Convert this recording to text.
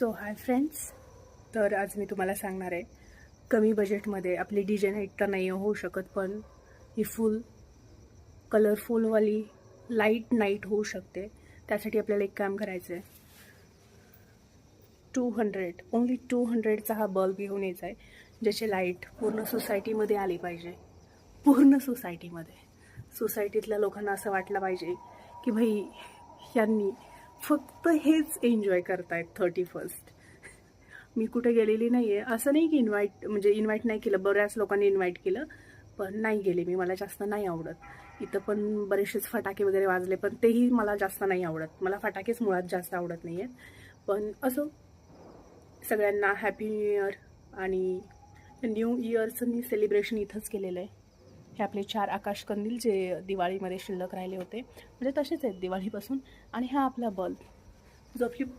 So hi friends, तर आज मी तुम्हाला सांगणार आहे कमी बजेटमध्ये आपली DJ नाईट तर नाही होऊ शकत, पण ही फुल कलरफुलवाली लाईट नाईट होऊ शकते. त्यासाठी आपल्याला एक काम करायचं आहे. ओन्ली 200चा हा बल्ब घेऊन यायचा आहे, ज्याची लाईट पूर्ण सोसायटीमध्ये आली पाहिजे. पूर्ण सोसायटीतल्या लोकांना असं वाटलं पाहिजे की भाई यांनी फक्त हेच एन्जॉय करतायत 31st. मी कुठे गेलेली नाही आहे, असं नाही की इन्व्हाइट नाही केलं. बऱ्याच लोकांनी इन्व्हाइट केलं, पण नाही गेले मी. मला जास्त नाही आवडत. इथं पण बरेचसेच फटाके वगैरे वाजले, पण तेही मला जास्त नाही आवडत. मला फटाकेच मुळात जास्त आवडत नाही आहेत. पण असं सगळ्यांना हॅपी न्यू इयर. आणि न्यू इयरचं मी सेलिब्रेशन इथंच केलेलं आहे. हे आपले 4 आकाशकंदील जे दिवाळीमध्ये शिल्लक राहिले होते, म्हणजे तसेच आहेत दिवाळीपासून. आणि हा आपला बल्ब जो आपली